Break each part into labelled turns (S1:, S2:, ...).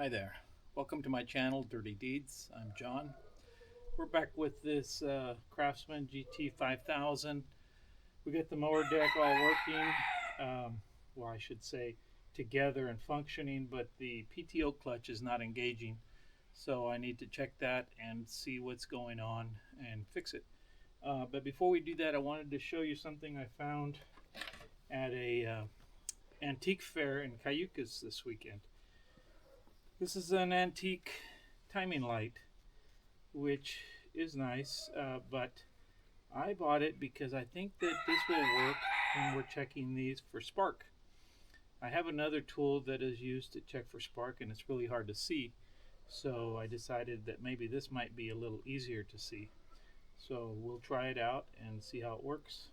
S1: Hi there. Welcome to my channel, Dirty Deeds. I'm John. We're back with this Craftsman GT 5000. We got the mower deck all working, well, I should say together and functioning, but the PTO clutch is not engaging. So I need to check that and see what's going on and fix it. But before we do that, I wanted to show you something I found at a antique fair in Cayucas this weekend. This is an antique timing light, which is nice, but I bought it because I think that this will work when we're checking these for spark. I have another tool that is used to check for spark, and it's really hard to see, so I decided that maybe this might be a little easier to see. So we'll try it out and see how it works.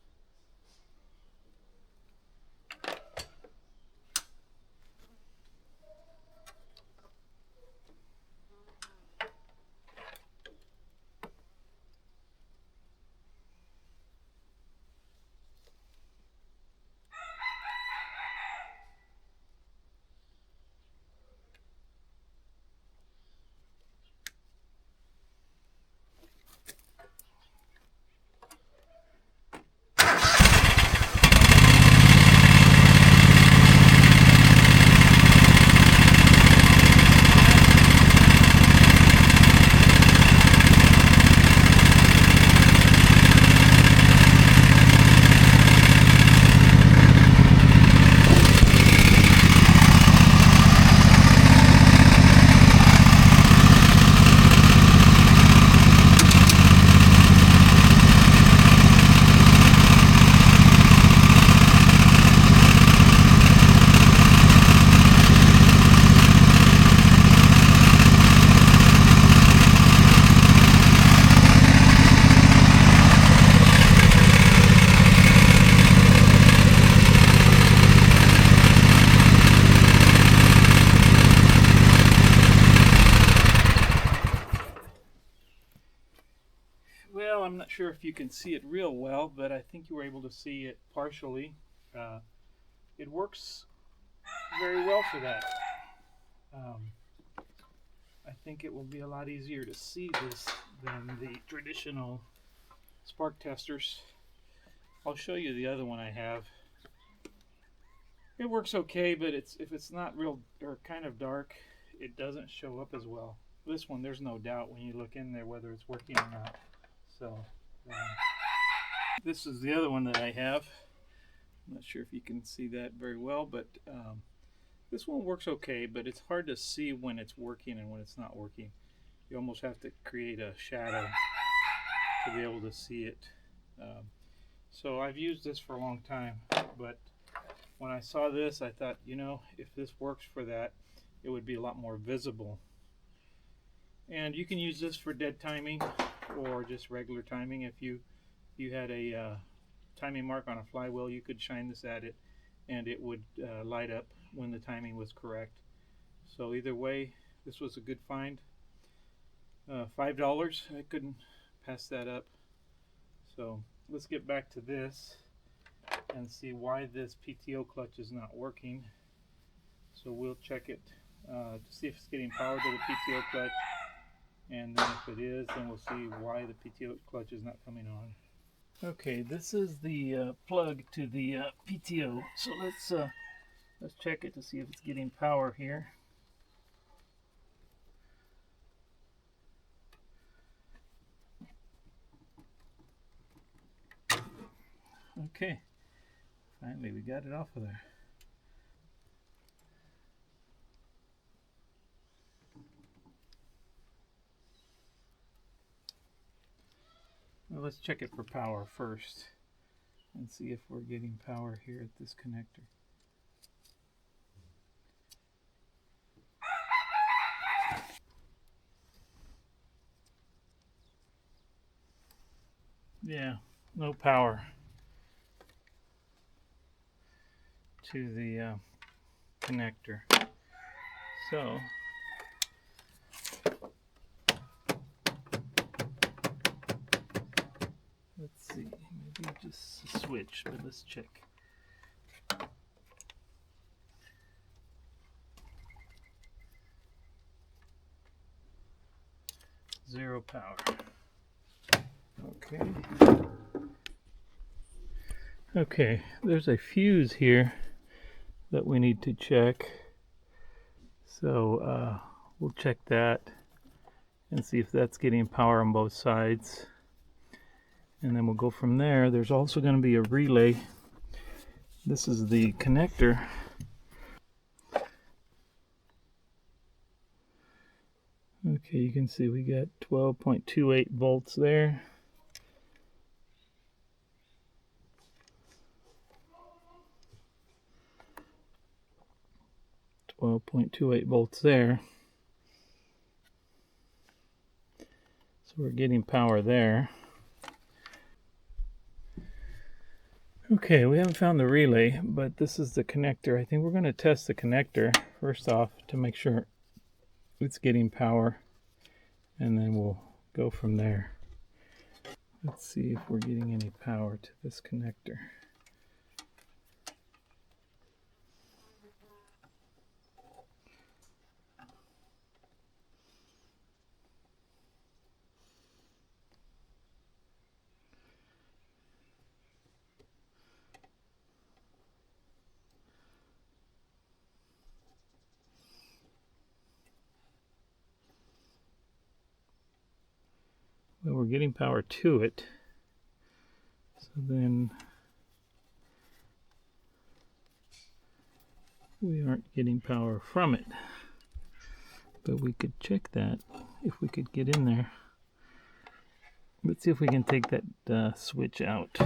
S1: Well, I'm not sure if you can see it real well, but I think you were able to see it partially. It works very well for that. I think it will be a lot easier to see this than the traditional spark testers. I'll show you the other one I have. It works okay, but if it's not real or kind of dark, it doesn't show up as well. This one, there's no doubt when you look in there whether it's working or not. So this is the other one that I have. I'm not sure if you can see that very well, but this one works okay, but it's hard to see when it's working and when it's not working. You almost have to create a shadow to be able to see it. So I've used this for a long time, but when I saw this, I thought, you know, if this works for that, it would be a lot more visible. And you can use this for dead timing or just regular timing. If you had a timing mark on a flywheel, you could shine this at it and it would light up when the timing was correct. So either way, this was a good find. $5, I couldn't pass that up. So let's get back to this and see why this PTO clutch is not working. So we'll check it to see if it's getting power to the PTO clutch, and then if it is, then we'll see why the PTO clutch is not coming on. Okay, this is the plug to the PTO. So let's check it to see if it's getting power here. Okay, finally we got it off of there. Well, let's check it for power first and see if we're getting power here at this connector. Yeah, no power to the connector. So let's see, maybe just a switch, but let's check. 0 power. Okay. Okay, there's a fuse here that we need to check. So we'll check that and see if that's getting power on both sides. And then we'll go from there. There's also going to be a relay. This is the connector. Okay, you can see we got 12.28 volts there. 12.28 volts there. So we're getting power there. Okay, we haven't found the relay, but this is the connector. I think we're going to test the connector first off to make sure it's getting power, and then we'll go from there. Let's see if we're getting any power to this connector. Well, we're getting power to it, so then we aren't getting power from it. But we could check that if we could get in there. Let's see if we can take that switch out.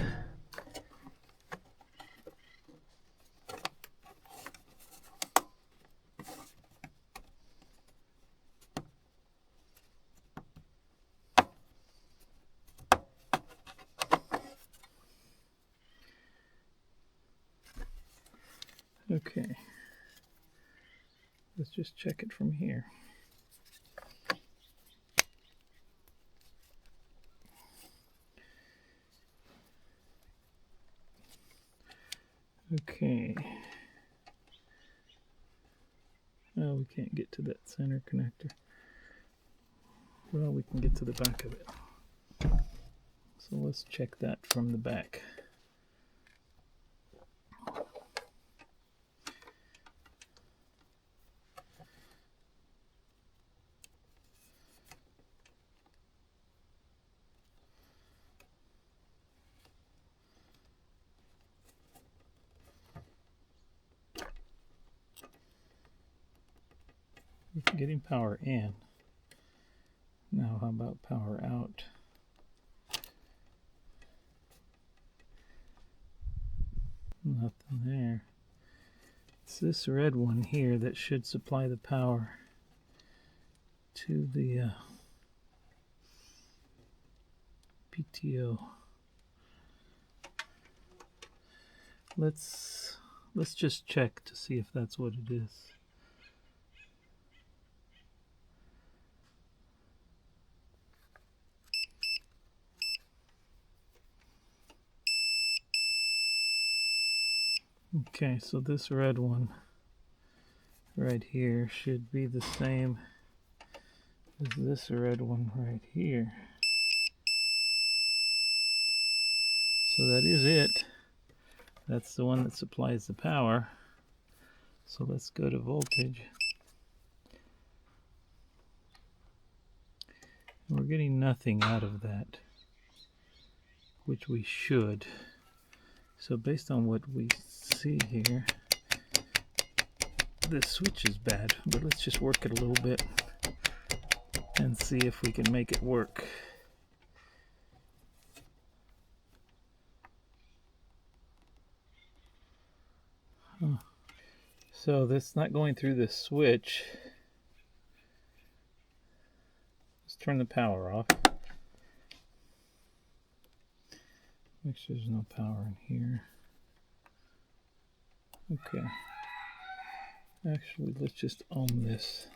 S1: Okay, let's just check it from here. Okay. Oh, we can't get to that center connector. Well, we can get to the back of it. So let's check that from the back. We're getting power in. Now how about power out? Nothing there. It's this red one here that should supply the power to the PTO. Let's just check to see if that's what it is. Okay, so this red one right here should be the same as this red one right here. So that is it. That's the one that supplies the power. So let's go to voltage. We're getting nothing out of that, which we should. So based on what we see here, this switch is bad, but let's just work it a little bit and see if we can make it work. So that's not going through this switch. Let's turn the power off. Make sure there's no power in here. Okay. Actually, let's just ohm this.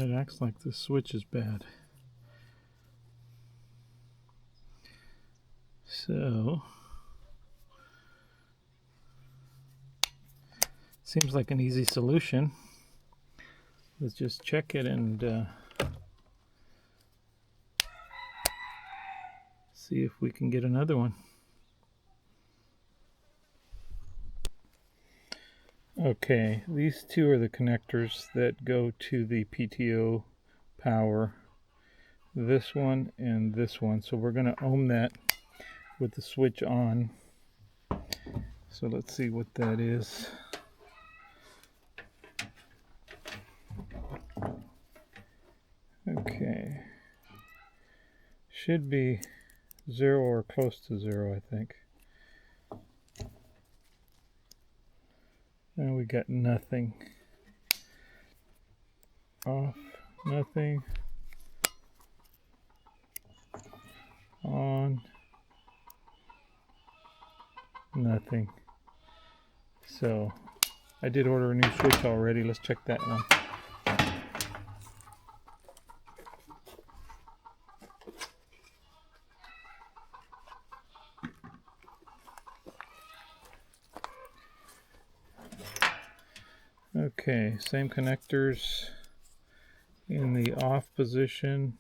S1: It acts like the switch is bad. So, seems like an easy solution. Let's just check it and see if we can get another one. Okay, these two are the connectors that go to the PTO power. This one and this one. So we're going to ohm that with the switch on. So let's see what that is. Okay. Should be 0 or close to 0, I think. And we got nothing. Off, nothing. On, nothing. So I did order a new switch already. Let's check that one. Okay, same connectors in the off position.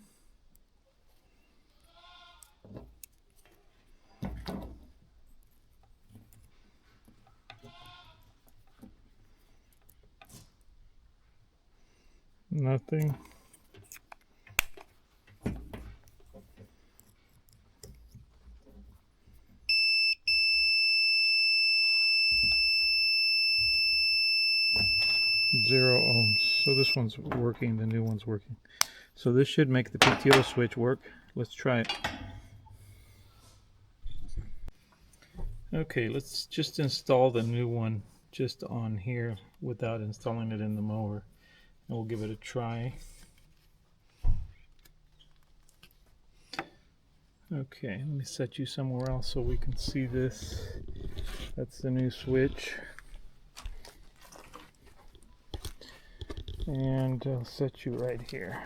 S1: Nothing. Zero ohms. So this one's working, the new one's working. So this should make the PTO switch work. Let's try it. Okay, let's just install the new one just on here without installing it in the mower. And we'll give it a try. Okay, let me set you somewhere else so we can see this. That's the new switch. And I'll set you right here.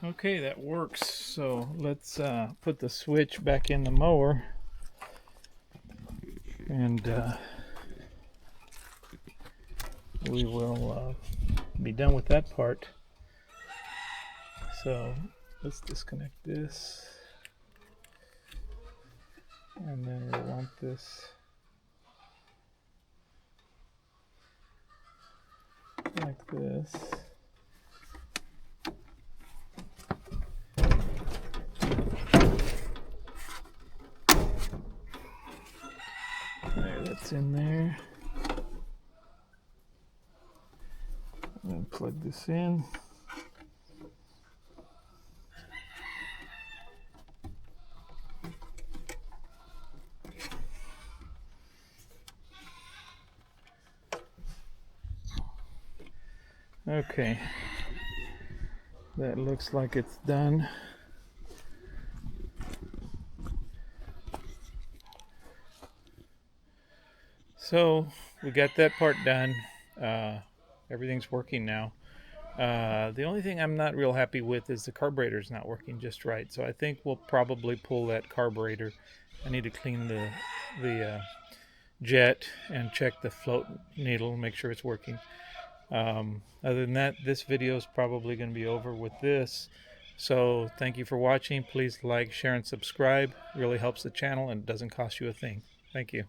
S1: Okay, that works. So let's put the switch back in the mower and we will be done with that part. So let's disconnect this, and then we'll want this like this. There, that's in there. And then plug this in. Okay, that looks like it's done. So we got that part done. Everything's working now. The only thing I'm not real happy with is the carburetor's not working just right. So I think we'll probably pull that carburetor. I need to clean the jet and check the float needle, make sure it's working. Other than that, this video is probably going to be over with this. So thank you for watching. Please like, share, and subscribe. It really helps the channel and it doesn't cost you a thing. Thank you.